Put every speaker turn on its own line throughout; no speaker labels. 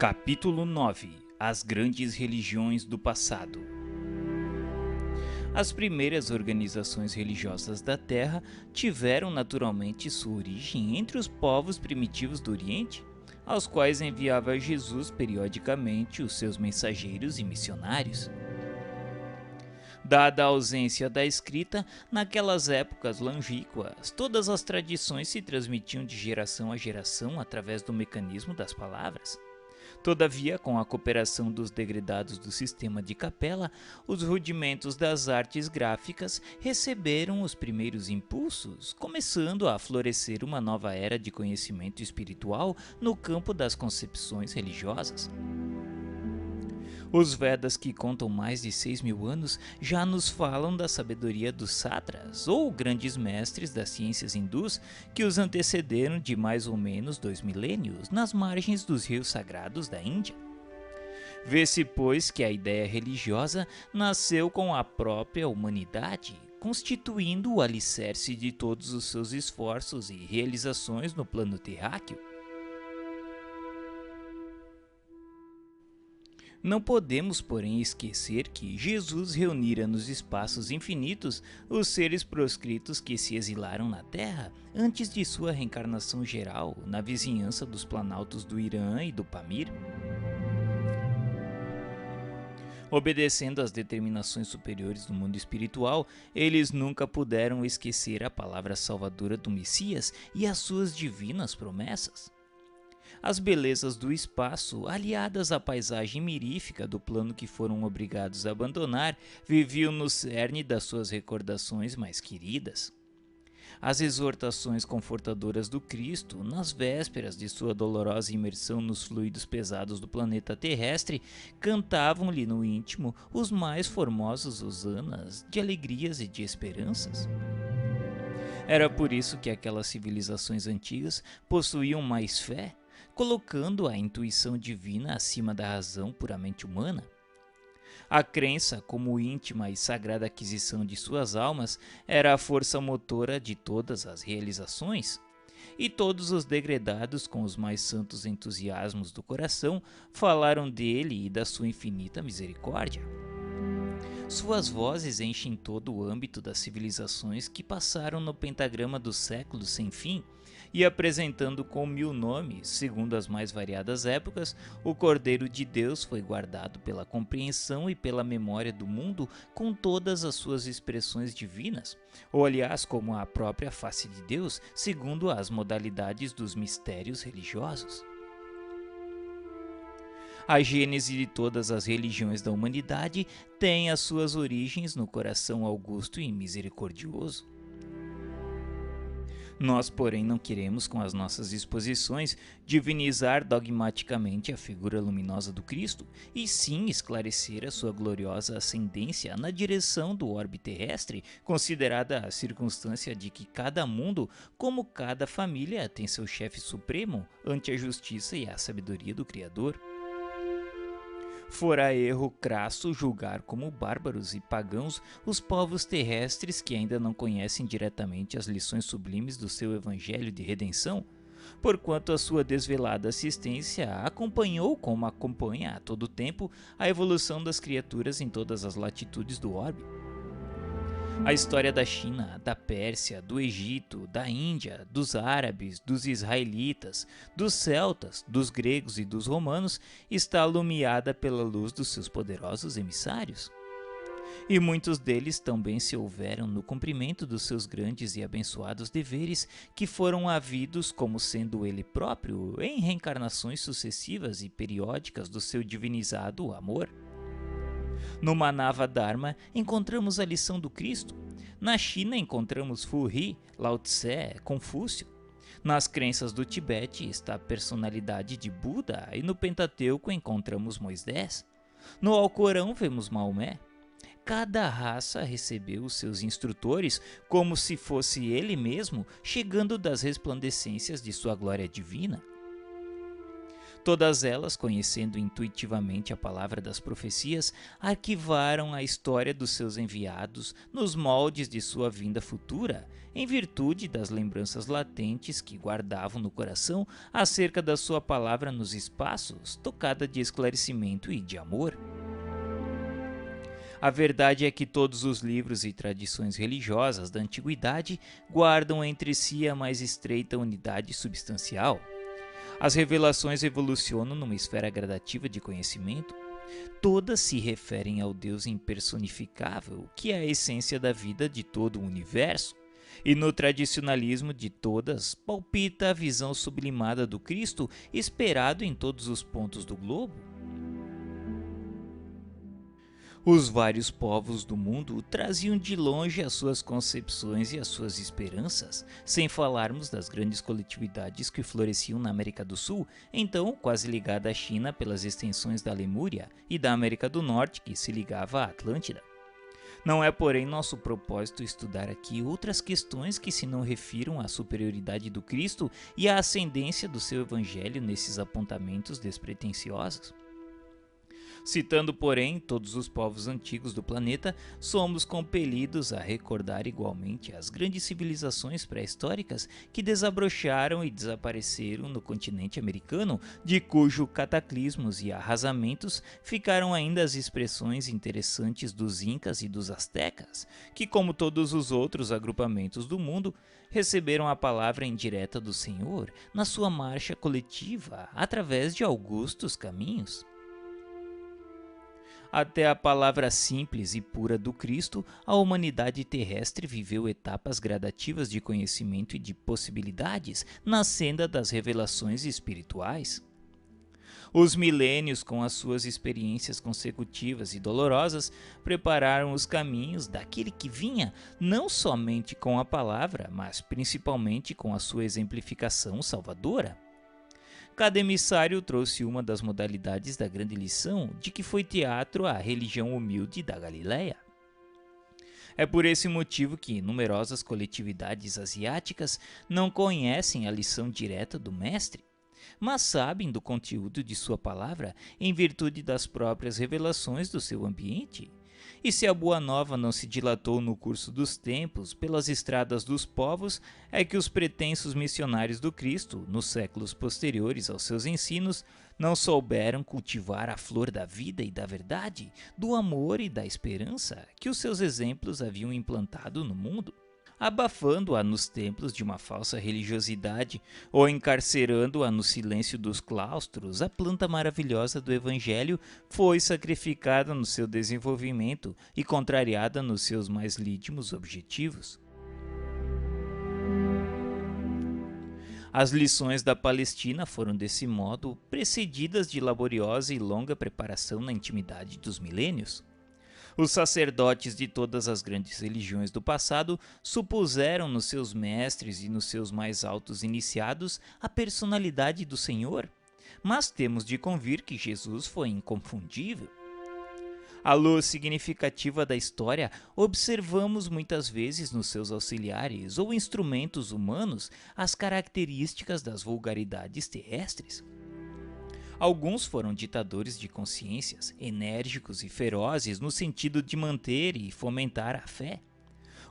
Capítulo 9. As grandes religiões do passado. As primeiras organizações religiosas da Terra tiveram naturalmente sua origem entre os povos primitivos do Oriente, aos quais enviava Jesus periodicamente os seus mensageiros e missionários. Dada a ausência da escrita, naquelas épocas longínquas, todas as tradições se transmitiam de geração a geração através do mecanismo das palavras. Todavia, com a cooperação dos degredados do sistema de capela, os rudimentos das artes gráficas receberam os primeiros impulsos, começando a florescer uma nova era de conhecimento espiritual no campo das concepções religiosas. Os Vedas, que contam mais de 6.000 anos, já nos falam da sabedoria dos Satras, ou grandes mestres das ciências hindus, que os antecederam de mais ou menos 2 milênios nas margens dos rios sagrados da Índia. Vê-se, pois, que a ideia religiosa nasceu com a própria humanidade, constituindo o alicerce de todos os seus esforços e realizações no plano terráqueo. Não podemos, porém, esquecer que Jesus reunira nos espaços infinitos os seres proscritos que se exilaram na Terra antes de sua reencarnação geral na vizinhança dos planaltos do Irã e do Pamir. Obedecendo às determinações superiores do mundo espiritual, eles nunca puderam esquecer a palavra salvadora do Messias e as suas divinas promessas. As belezas do espaço, aliadas à paisagem mirífica do plano que foram obrigados a abandonar, viviam no cerne das suas recordações mais queridas. As exortações confortadoras do Cristo, nas vésperas de sua dolorosa imersão nos fluidos pesados do planeta terrestre, cantavam-lhe no íntimo os mais formosos hosanas de alegrias e de esperanças. Era por isso que aquelas civilizações antigas possuíam mais fé, colocando a intuição divina acima da razão puramente humana. A crença, como íntima e sagrada aquisição de suas almas, era a força motora de todas as realizações, e todos os degredados, com os mais santos entusiasmos do coração, falaram dele e da sua infinita misericórdia. Suas vozes enchem todo o âmbito das civilizações que passaram no pentagrama dos séculos sem fim, e apresentando com 1000 nomes, segundo as mais variadas épocas, o Cordeiro de Deus foi guardado pela compreensão e pela memória do mundo com todas as suas expressões divinas, ou aliás como a própria face de Deus, segundo as modalidades dos mistérios religiosos. A gênese de todas as religiões da humanidade tem as suas origens no coração augusto e misericordioso. Nós, porém, não queremos, com as nossas exposições, divinizar dogmaticamente a figura luminosa do Cristo, e sim esclarecer a sua gloriosa ascendência na direção do orbe terrestre, considerada a circunstância de que cada mundo, como cada família, tem seu chefe supremo ante a justiça e a sabedoria do Criador. Fora erro crasso julgar como bárbaros e pagãos os povos terrestres que ainda não conhecem diretamente as lições sublimes do seu evangelho de redenção, porquanto a sua desvelada assistência acompanhou como acompanha a todo tempo a evolução das criaturas em todas as latitudes do orbe. A história da China, da Pérsia, do Egito, da Índia, dos árabes, dos israelitas, dos celtas, dos gregos e dos romanos está alumiada pela luz dos seus poderosos emissários. E muitos deles também se houveram no cumprimento dos seus grandes e abençoados deveres, que foram havidos como sendo ele próprio em reencarnações sucessivas e periódicas do seu divinizado amor. No Manava Dharma encontramos a lição do Cristo. Na China encontramos Fu Ri, Lao Tse, Confúcio. Nas crenças do Tibete está a personalidade de Buda e no Pentateuco encontramos Moisés. No Alcorão vemos Maomé. Cada raça recebeu os seus instrutores como se fosse ele mesmo chegando das resplandecências de sua glória divina. Todas elas, conhecendo intuitivamente a palavra das profecias, arquivaram a história dos seus enviados nos moldes de sua vinda futura, em virtude das lembranças latentes que guardavam no coração acerca da sua palavra nos espaços, tocada de esclarecimento e de amor. A verdade é que todos os livros e tradições religiosas da antiguidade guardam entre si a mais estreita unidade substancial. As revelações evolucionam numa esfera gradativa de conhecimento. Todas se referem ao Deus impersonificável, que é a essência da vida de todo o universo. E no tradicionalismo de todas palpita a visão sublimada do Cristo esperado em todos os pontos do globo. Os vários povos do mundo traziam de longe as suas concepções e as suas esperanças, sem falarmos das grandes coletividades que floresciam na América do Sul, então quase ligada à China pelas extensões da Lemúria, e da América do Norte, que se ligava à Atlântida. Não é, porém, nosso propósito estudar aqui outras questões que se não refiram à superioridade do Cristo e à ascendência do seu evangelho nesses apontamentos despretensiosos. Citando, porém, todos os povos antigos do planeta, somos compelidos a recordar igualmente as grandes civilizações pré-históricas que desabrocharam e desapareceram no continente americano, de cujo cataclismos e arrasamentos ficaram ainda as expressões interessantes dos Incas e dos Aztecas, que, como todos os outros agrupamentos do mundo, receberam a palavra indireta do Senhor na sua marcha coletiva através de augustos caminhos. Até a palavra simples e pura do Cristo, a humanidade terrestre viveu etapas gradativas de conhecimento e de possibilidades na senda das revelações espirituais. Os milênios, com as suas experiências consecutivas e dolorosas, prepararam os caminhos daquele que vinha não somente com a palavra, mas principalmente com a sua exemplificação salvadora. Cada emissário trouxe uma das modalidades da grande lição de que foi teatro a religião humilde da Galileia. É por esse motivo que numerosas coletividades asiáticas não conhecem a lição direta do Mestre, mas sabem do conteúdo de sua palavra em virtude das próprias revelações do seu ambiente. E se a Boa Nova não se dilatou no curso dos tempos pelas estradas dos povos, é que os pretensos missionários do Cristo, nos séculos posteriores aos seus ensinos, não souberam cultivar a flor da vida e da verdade, do amor e da esperança que os seus exemplos haviam implantado no mundo, abafando-a nos templos de uma falsa religiosidade ou encarcerando-a no silêncio dos claustros. A planta maravilhosa do Evangelho foi sacrificada no seu desenvolvimento e contrariada nos seus mais lítimos objetivos. As lições da Palestina foram, desse modo, precedidas de laboriosa e longa preparação na intimidade dos milênios. Os sacerdotes de todas as grandes religiões do passado supuseram nos seus mestres e nos seus mais altos iniciados a personalidade do Senhor, mas temos de convir que Jesus foi inconfundível. À luz significativa da história, observamos muitas vezes nos seus auxiliares ou instrumentos humanos as características das vulgaridades terrestres. Alguns foram ditadores de consciências, enérgicos e ferozes no sentido de manter e fomentar a fé.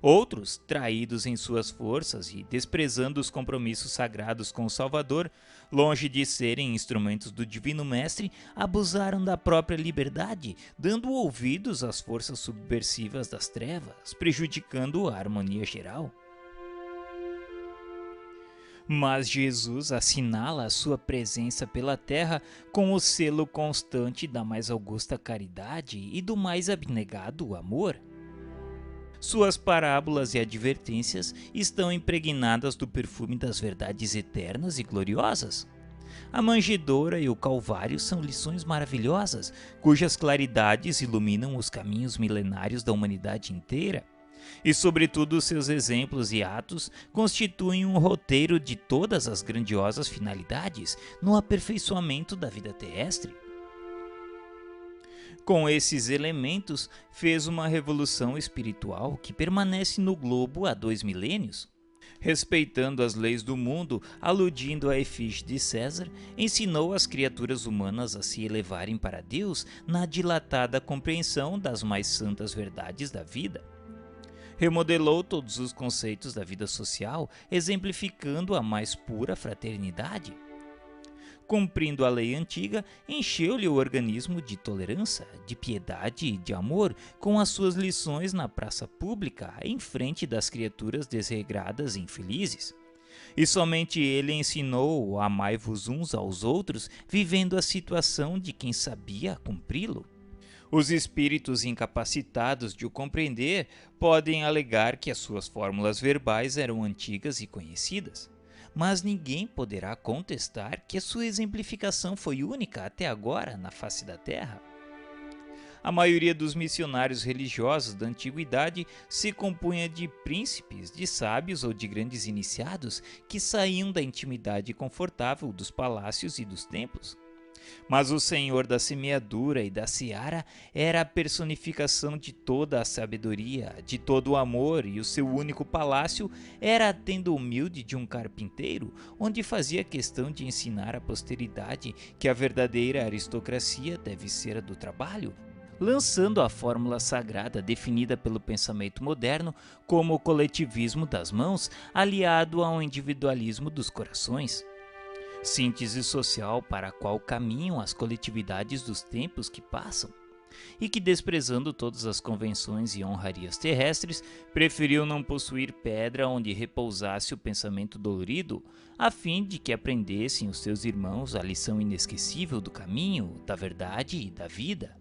Outros, traídos em suas forças e desprezando os compromissos sagrados com o Salvador, longe de serem instrumentos do Divino Mestre, abusaram da própria liberdade, dando ouvidos às forças subversivas das trevas, prejudicando a harmonia geral. Mas Jesus assinala a sua presença pela terra com o selo constante da mais augusta caridade e do mais abnegado amor. Suas parábolas e advertências estão impregnadas do perfume das verdades eternas e gloriosas. A manjedoura e o Calvário são lições maravilhosas, cujas claridades iluminam os caminhos milenários da humanidade inteira. E, sobretudo, seus exemplos e atos constituem um roteiro de todas as grandiosas finalidades no aperfeiçoamento da vida terrestre. Com esses elementos, fez uma revolução espiritual que permanece no globo há 2 milênios. Respeitando as leis do mundo, aludindo à efígie de César, ensinou as criaturas humanas a se elevarem para Deus na dilatada compreensão das mais santas verdades da vida. Remodelou todos os conceitos da vida social, exemplificando a mais pura fraternidade. Cumprindo a lei antiga, encheu-lhe o organismo de tolerância, de piedade e de amor, com as suas lições na praça pública, em frente das criaturas desregradas e infelizes. E somente ele ensinou o amai-vos uns aos outros, vivendo a situação de quem sabia cumpri-lo. Os espíritos incapacitados de o compreender podem alegar que as suas fórmulas verbais eram antigas e conhecidas. Mas ninguém poderá contestar que a sua exemplificação foi única até agora na face da Terra. A maioria dos missionários religiosos da antiguidade se compunha de príncipes, de sábios ou de grandes iniciados que saíam da intimidade confortável dos palácios e dos templos. Mas o Senhor da semeadura e da seara era a personificação de toda a sabedoria, de todo o amor, e o seu único palácio era a tenda humilde de um carpinteiro, onde fazia questão de ensinar à posteridade que a verdadeira aristocracia deve ser a do trabalho, lançando a fórmula sagrada definida pelo pensamento moderno como o coletivismo das mãos, aliado ao individualismo dos corações. Síntese social para a qual caminham as coletividades dos tempos que passam, e que, desprezando todas as convenções e honrarias terrestres, preferiu não possuir pedra onde repousasse o pensamento dolorido, a fim de que aprendessem os seus irmãos a lição inesquecível do caminho, da verdade e da vida.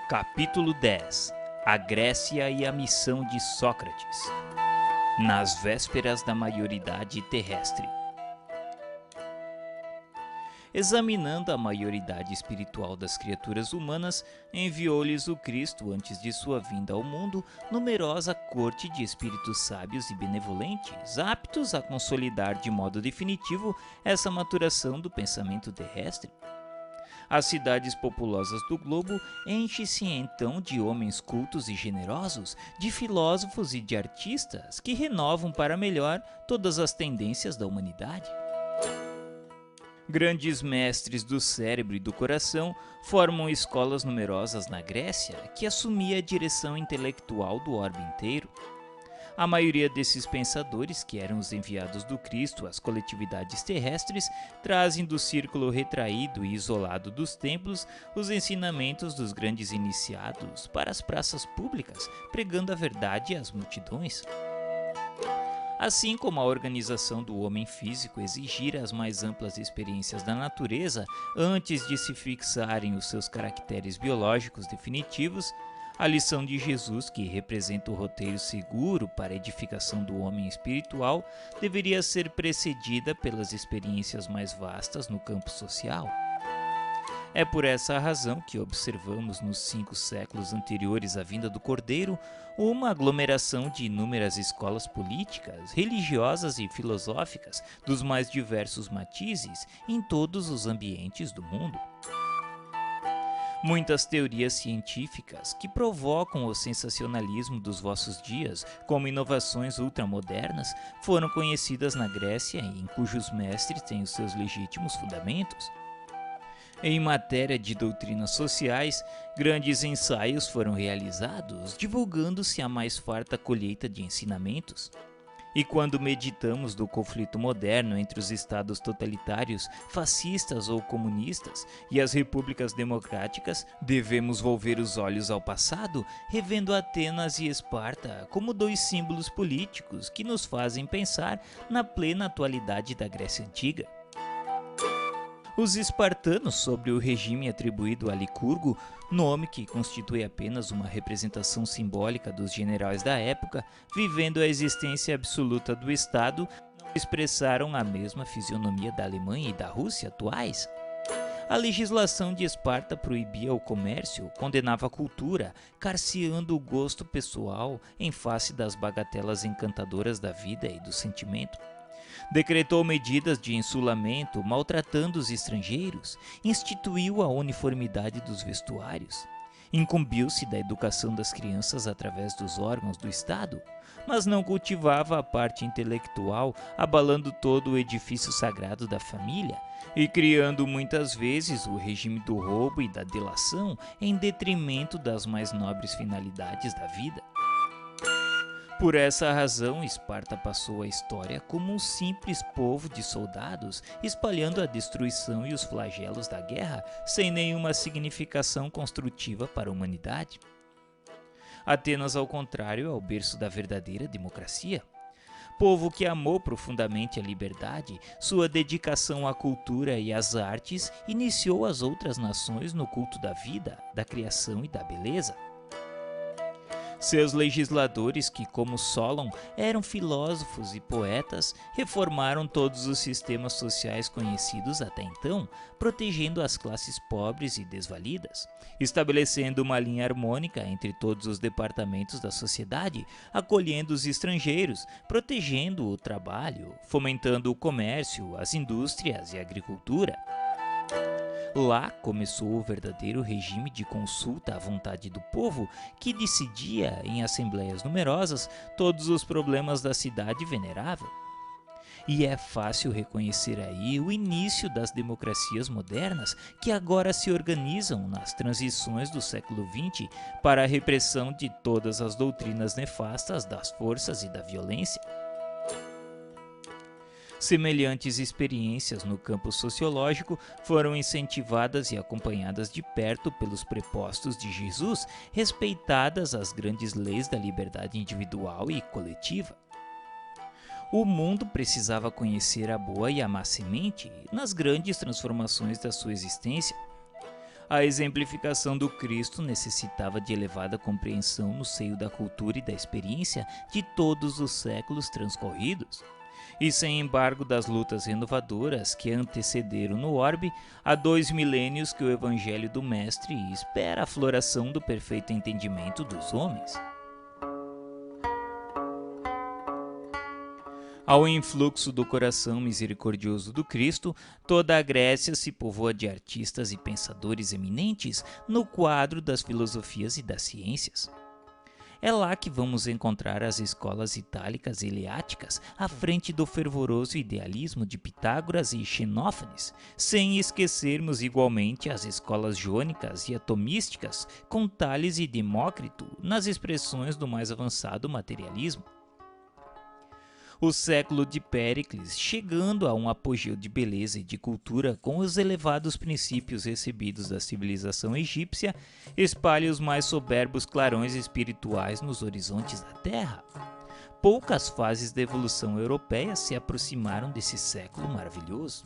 Capítulo 10. A Grécia e a missão de Sócrates. Nas vésperas da maioridade terrestre. Examinando a maioridade espiritual das criaturas humanas, enviou-lhes o Cristo, antes de sua vinda ao mundo, numerosa corte de espíritos sábios e benevolentes, aptos a consolidar de modo definitivo essa maturação do pensamento terrestre. As cidades populosas do globo enchem-se então de homens cultos e generosos, de filósofos e de artistas que renovam para melhor todas as tendências da humanidade. Grandes mestres do cérebro e do coração formam escolas numerosas na Grécia que assumia a direção intelectual do orbe inteiro. A maioria desses pensadores, que eram os enviados do Cristo às coletividades terrestres, trazem do círculo retraído e isolado dos templos os ensinamentos dos grandes iniciados para as praças públicas, pregando a verdade às multidões. Assim como a organização do homem físico exigir as mais amplas experiências da natureza antes de se fixarem os seus caracteres biológicos definitivos, a lição de Jesus, que representa o roteiro seguro para a edificação do homem espiritual, deveria ser precedida pelas experiências mais vastas no campo social. É por essa razão que observamos nos 5 séculos anteriores à vinda do Cordeiro uma aglomeração de inúmeras escolas políticas, religiosas e filosóficas dos mais diversos matizes em todos os ambientes do mundo. Muitas teorias científicas que provocam o sensacionalismo dos vossos dias como inovações ultramodernas foram conhecidas na Grécia e em cujos mestres têm os seus legítimos fundamentos. Em matéria de doutrinas sociais, grandes ensaios foram realizados, divulgando-se a mais farta colheita de ensinamentos. E quando meditamos do conflito moderno entre os estados totalitários, fascistas ou comunistas, e as repúblicas democráticas, devemos volver os olhos ao passado, revendo Atenas e Esparta como 2 símbolos políticos que nos fazem pensar na plena atualidade da Grécia Antiga. Os espartanos, sobre o regime atribuído a Licurgo, nome que constitui apenas uma representação simbólica dos generais da época, vivendo a existência absoluta do Estado, não expressaram a mesma fisionomia da Alemanha e da Rússia atuais. A legislação de Esparta proibia o comércio, condenava a cultura, carceando o gosto pessoal em face das bagatelas encantadoras da vida e do sentimento. Decretou medidas de insulamento, maltratando os estrangeiros, instituiu a uniformidade dos vestuários, incumbiu-se da educação das crianças através dos órgãos do Estado, mas não cultivava a parte intelectual, abalando todo o edifício sagrado da família e criando muitas vezes o regime do roubo e da delação em detrimento das mais nobres finalidades da vida. Por essa razão, Esparta passou a história como um simples povo de soldados, espalhando a destruição e os flagelos da guerra, sem nenhuma significação construtiva para a humanidade. Atenas, ao contrário, é o berço da verdadeira democracia. Povo que amou profundamente a liberdade, sua dedicação à cultura e às artes iniciou as outras nações no culto da vida, da criação e da beleza. Seus legisladores, que como Solon eram filósofos e poetas, reformaram todos os sistemas sociais conhecidos até então, protegendo as classes pobres e desvalidas, estabelecendo uma linha harmônica entre todos os departamentos da sociedade, acolhendo os estrangeiros, protegendo o trabalho, fomentando o comércio, as indústrias e a agricultura. Lá começou o verdadeiro regime de consulta à vontade do povo, que decidia, em assembleias numerosas, todos os problemas da cidade venerável. E é fácil reconhecer aí o início das democracias modernas, que agora se organizam nas transições do século XX para a repressão de todas as doutrinas nefastas das forças e da violência. Semelhantes experiências no campo sociológico foram incentivadas e acompanhadas de perto pelos prepostos de Jesus, respeitadas as grandes leis da liberdade individual e coletiva. O mundo precisava conhecer a boa e a má semente nas grandes transformações da sua existência. A exemplificação do Cristo necessitava de elevada compreensão no seio da cultura e da experiência de todos os séculos transcorridos. E sem embargo das lutas renovadoras que antecederam no orbe, há 2 milênios que o Evangelho do Mestre espera a floração do perfeito entendimento dos homens. Ao influxo do coração misericordioso do Cristo, toda a Grécia se povoa de artistas e pensadores eminentes no quadro das filosofias e das ciências. É lá que vamos encontrar as escolas itálicas e eleáticas à frente do fervoroso idealismo de Pitágoras e Xenófanes, sem esquecermos igualmente as escolas jônicas e atomísticas com Tales e Demócrito nas expressões do mais avançado materialismo. O século de Péricles, chegando a um apogeu de beleza e de cultura com os elevados princípios recebidos da civilização egípcia, espalha os mais soberbos clarões espirituais nos horizontes da Terra. Poucas fases da evolução europeia se aproximaram desse século maravilhoso.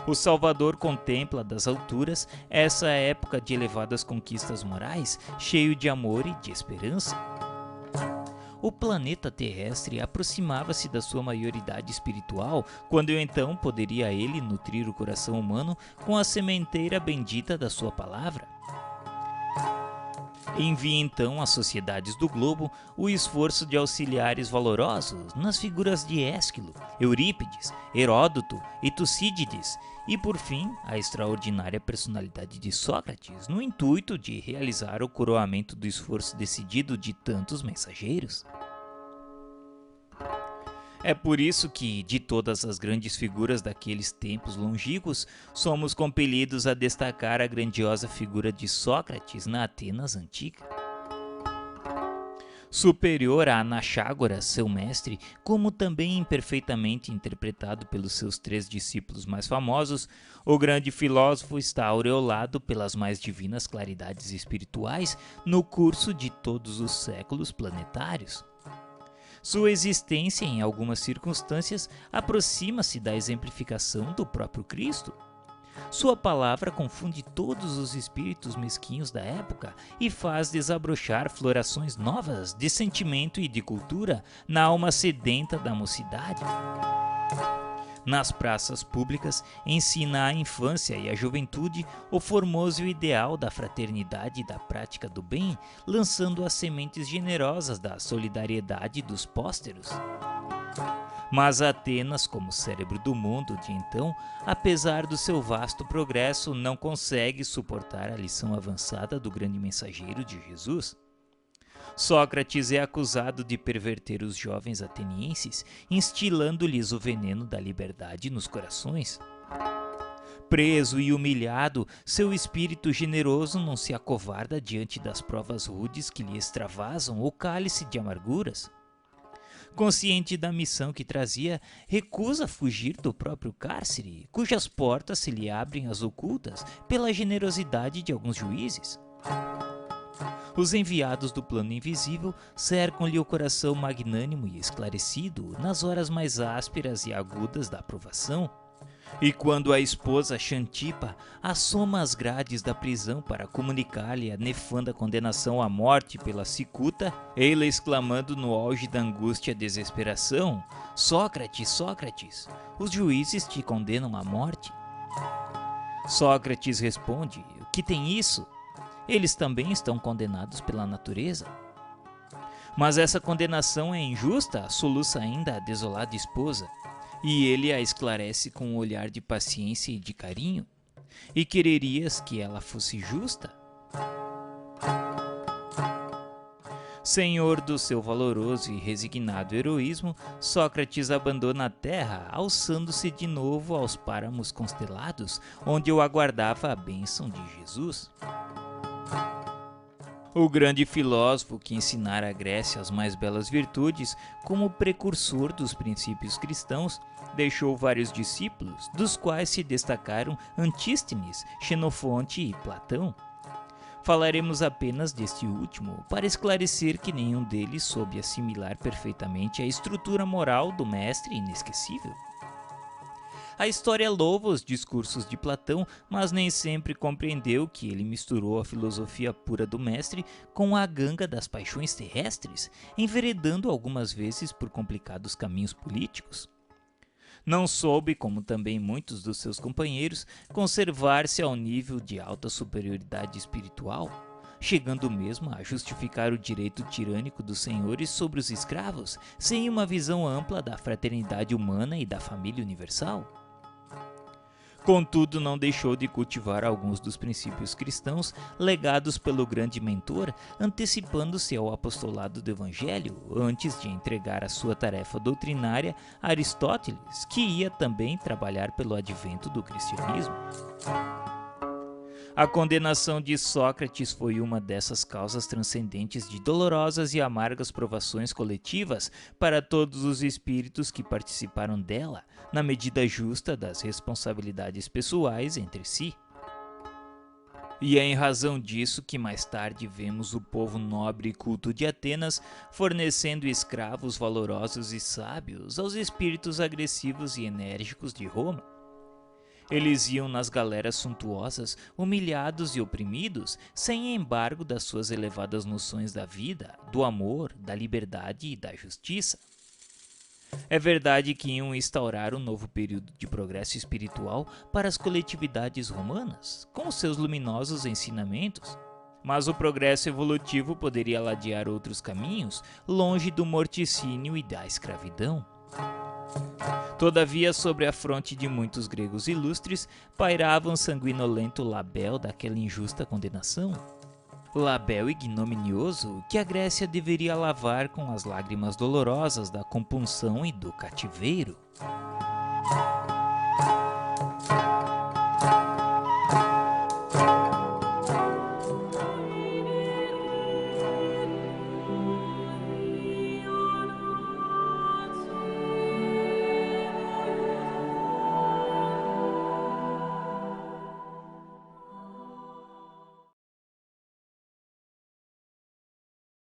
O Salvador contempla das alturas essa época de elevadas conquistas morais, cheio de amor e de esperança. O planeta terrestre aproximava-se da sua maioridade espiritual, quando então poderia ele nutrir o coração humano com a sementeira bendita da sua palavra. Envia então às sociedades do globo o esforço de auxiliares valorosos nas figuras de Ésquilo, Eurípides, Heródoto e Tucídides, e por fim a extraordinária personalidade de Sócrates, no intuito de realizar o coroamento do esforço decidido de tantos mensageiros. É por isso que, de todas as grandes figuras daqueles tempos longínquos, somos compelidos a destacar a grandiosa figura de Sócrates na Atenas antiga. Superior a Anaxágoras, seu mestre, como também imperfeitamente interpretado pelos seus 3 discípulos mais famosos, o grande filósofo está aureolado pelas mais divinas claridades espirituais no curso de todos os séculos planetários. Sua existência, em algumas circunstâncias, aproxima-se da exemplificação do próprio Cristo. Sua palavra confunde todos os espíritos mesquinhos da época e faz desabrochar florações novas de sentimento e de cultura na alma sedenta da mocidade. Nas praças públicas, ensina à infância e à juventude o formoso ideal da fraternidade e da prática do bem, lançando as sementes generosas da solidariedade dos pósteros. Mas Atenas, como cérebro do mundo de então, apesar do seu vasto progresso, não consegue suportar a lição avançada do grande mensageiro de Jesus. Sócrates é acusado de perverter os jovens atenienses, instilando-lhes o veneno da liberdade nos corações. Preso e humilhado, seu espírito generoso não se acovarda diante das provas rudes que lhe extravasam o cálice de amarguras. Consciente da missão que trazia, recusa fugir do próprio cárcere, cujas portas se lhe abrem às ocultas pela generosidade de alguns juízes. Os enviados do plano invisível cercam-lhe o coração magnânimo e esclarecido nas horas mais ásperas e agudas da provação. E quando a esposa Xantipa assoma as grades da prisão para comunicar-lhe a nefanda condenação à morte pela cicuta, ele exclamando no auge da angústia e desesperação: "Sócrates, Sócrates, os juízes te condenam à morte." Sócrates responde: "Que tem isso? Eles também estão condenados pela natureza." Mas essa condenação é injusta, soluça ainda a desolada esposa, e ele a esclarece com um olhar de paciência e de carinho. "E quererias que ela fosse justa?" Senhor do seu valoroso e resignado heroísmo, Sócrates abandona a terra, alçando-se de novo aos páramos constelados, onde o aguardava a bênção de Jesus. O grande filósofo que ensinara à Grécia as mais belas virtudes, como precursor dos princípios cristãos, deixou vários discípulos, dos quais se destacaram Antístenes, Xenofonte e Platão. Falaremos apenas deste último, para esclarecer que nenhum deles soube assimilar perfeitamente a estrutura moral do mestre inesquecível. A história louva os discursos de Platão, mas nem sempre compreendeu que ele misturou a filosofia pura do mestre com a ganga das paixões terrestres, enveredando algumas vezes por complicados caminhos políticos. Não soube, como também muitos dos seus companheiros, conservar-se ao nível de alta superioridade espiritual, chegando mesmo a justificar o direito tirânico dos senhores sobre os escravos, sem uma visão ampla da fraternidade humana e da família universal. Contudo, não deixou de cultivar alguns dos princípios cristãos legados pelo grande mentor, antecipando-se ao apostolado do Evangelho antes de entregar a sua tarefa doutrinária a Aristóteles, que ia também trabalhar pelo advento do cristianismo. A condenação de Sócrates foi uma dessas causas transcendentes de dolorosas e amargas provações coletivas para todos os espíritos que participaram dela, na medida justa das responsabilidades pessoais entre si. E é em razão disso que mais tarde vemos o povo nobre e culto de Atenas fornecendo escravos valorosos e sábios aos espíritos agressivos e enérgicos de Roma. Eles iam nas galeras suntuosas, humilhados e oprimidos, sem embargo das suas elevadas noções da vida, do amor, da liberdade e da justiça. É verdade que iam instaurar um novo período de progresso espiritual para as coletividades romanas, com seus luminosos ensinamentos. Mas o progresso evolutivo poderia ladear outros caminhos, longe do morticínio e da escravidão. Todavia, sobre a fronte de muitos gregos ilustres, pairava um sanguinolento labéu daquela injusta condenação. Labéu ignominioso que a Grécia deveria lavar com as lágrimas dolorosas da compunção e do cativeiro.